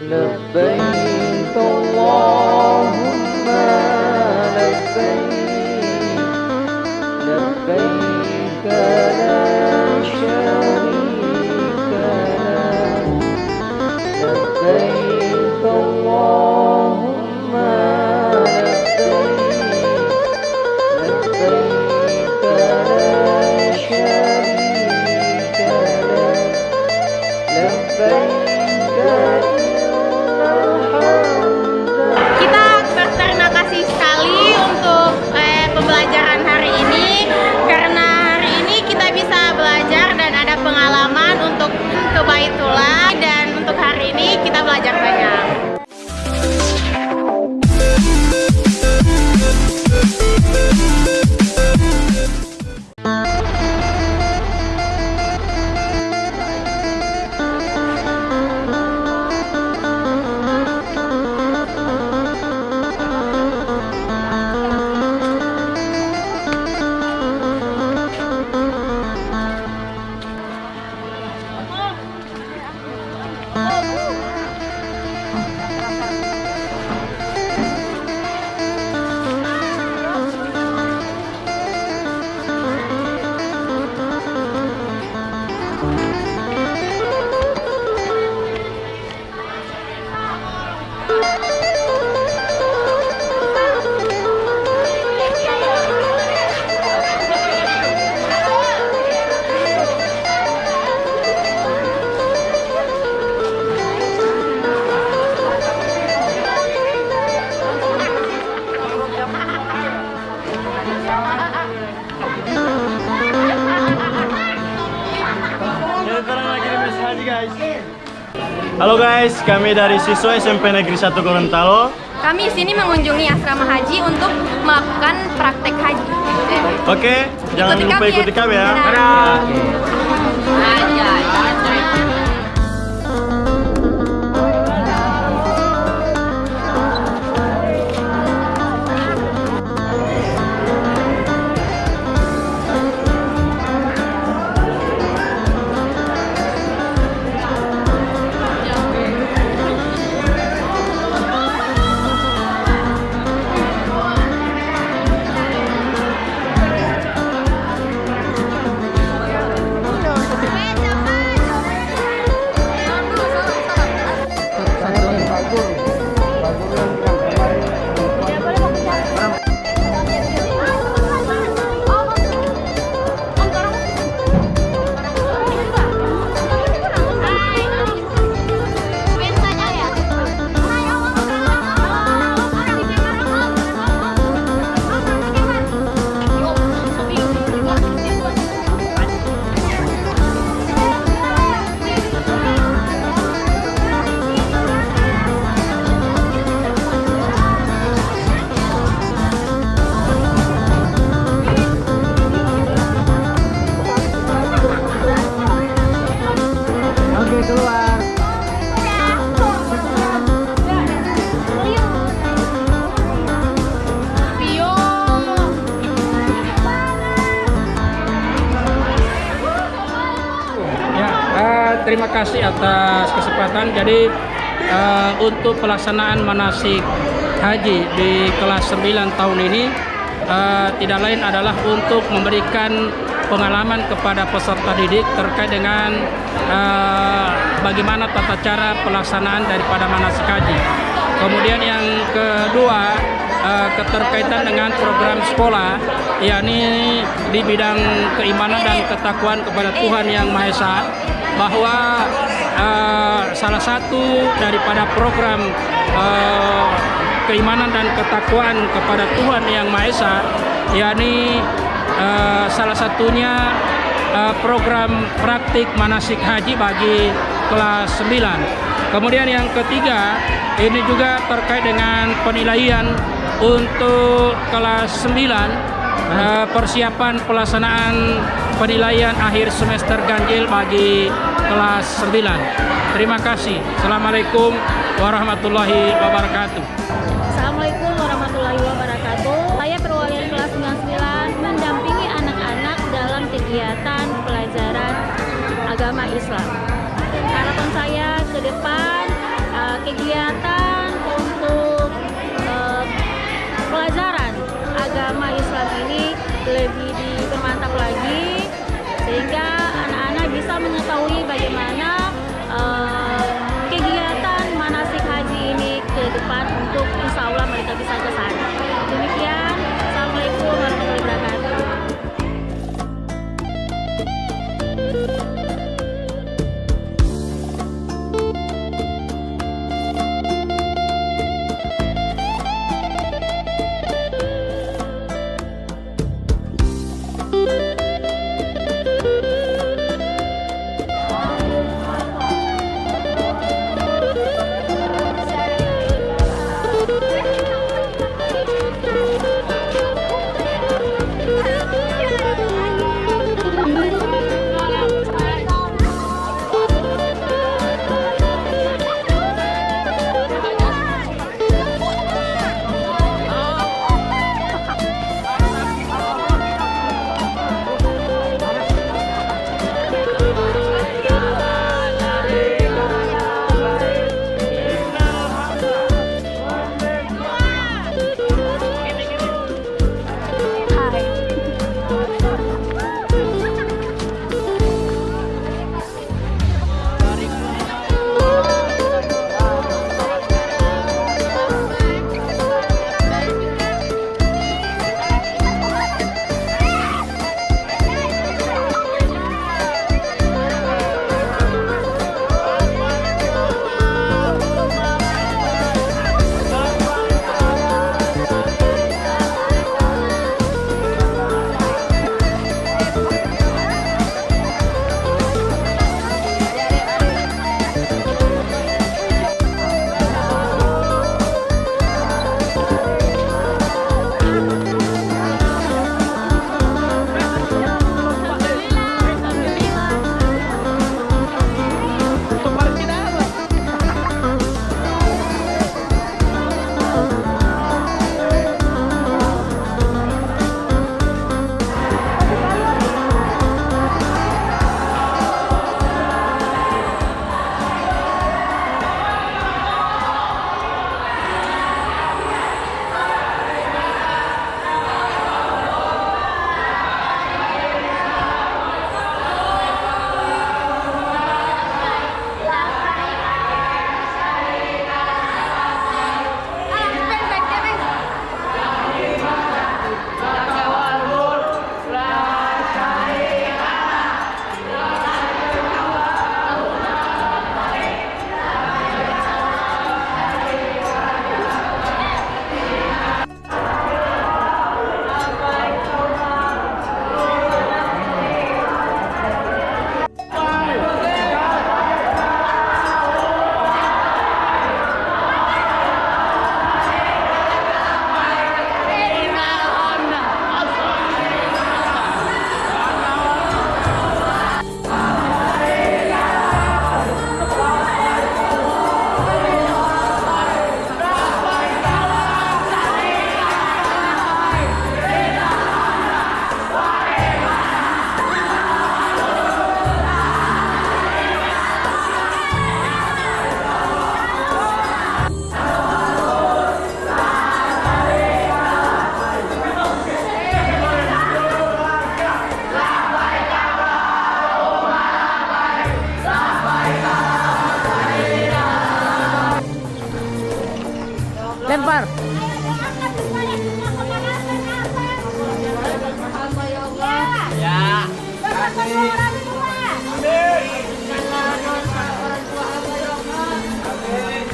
لبيك اللهم لبيك لبيك لا شريك لك لبيك اللهم لبيك لبيك لا شريك لك لبيك. Kita berterima kasih sekali untuk pembelajaran hari ini, karena hari ini kita bisa belajar dan ada pengalaman untuk ke Baitullah, dan untuk hari ini kita belajar banyak. Halo guys, kami dari siswa SMP Negeri 1 Gorontalo. Kami di sini mengunjungi asrama haji untuk melakukan praktek haji. Oke, jangan lupa ikuti kami ya. Terima kasih atas kesempatan. Jadi untuk pelaksanaan manasik haji di kelas 9 tahun ini tidak lain adalah untuk memberikan pengalaman kepada peserta didik terkait dengan bagaimana tata cara pelaksanaan daripada manasik haji. Kemudian yang kedua, keterkaitan dengan program sekolah, yakni di bidang keimanan dan ketakwaan kepada Tuhan Yang Maha Esa, bahwa salah satu daripada program keimanan dan ketakwaan kepada Tuhan Yang Maha Esa, yakni salah satunya program praktik manasik haji bagi kelas 9. Kemudian yang ketiga, ini juga terkait dengan penilaian untuk kelas 9, persiapan pelaksanaan penilaian akhir semester ganjil bagi kelas 9. Terima kasih. Assalamualaikum warahmatullahi wabarakatuh. Assalamualaikum warahmatullahi wabarakatuh. Saya perwakilan kelas 99 mendampingi anak-anak dalam kegiatan pelajaran agama Islam. Harapan saya ke depan kegiatan untuk pelajaran agama Islam ini lebih dipermantap lagi, sehingga anak-anak bisa mengetahui bagaimana kegiatan manasik haji ini ke depan, untuk insya Allah mereka bisa ke sana. Demikian, Assalamualaikum warahmatullahi wabarakatuh. Lempar. Ya.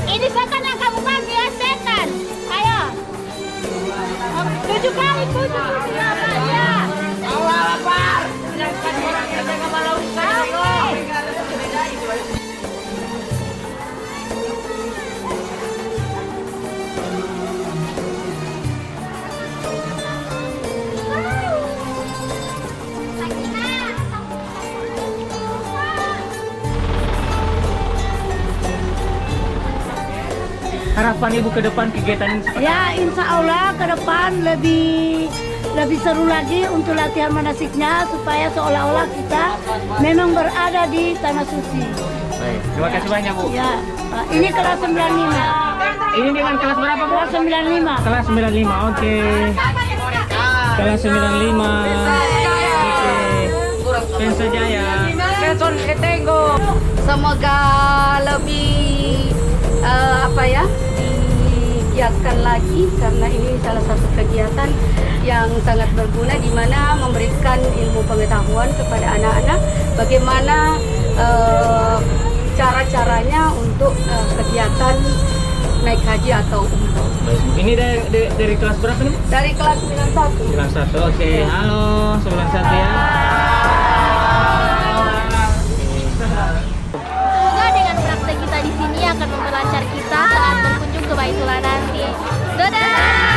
Ini setan yang kamu bagi ya, setan. Ayo. 7 kali, 7 ya. Allah lapar. Sedangkan orang kerja kepala usaha. Harapan Ibu ke depan kegiatan ini seperti Ya, insya Allah ke depan lebih seru lagi untuk latihan manasiknya, supaya seolah-olah kita memang berada di tanah suci. Baik, terima kasih banyak Bu. Ya, ini kelas 95. Ini dengan kelas berapa Bu? Kelas 95. Kelas 95, oke. Kelas 95. Oke. Pensa Jaya. Semoga lebih digiatkan lagi karena ini salah satu kegiatan yang sangat berguna di mana memberikan ilmu pengetahuan kepada anak-anak bagaimana cara-caranya untuk kegiatan naik haji atau umroh. Baik, Bu. Ini dari kelas berapa nih? Dari kelas 91. Kelas 1. Oke, halo 91 ya. Semoga dengan praktek kita di sini akan memperlancar kita saat berkunjung ke Baitullah nanti. Dadah!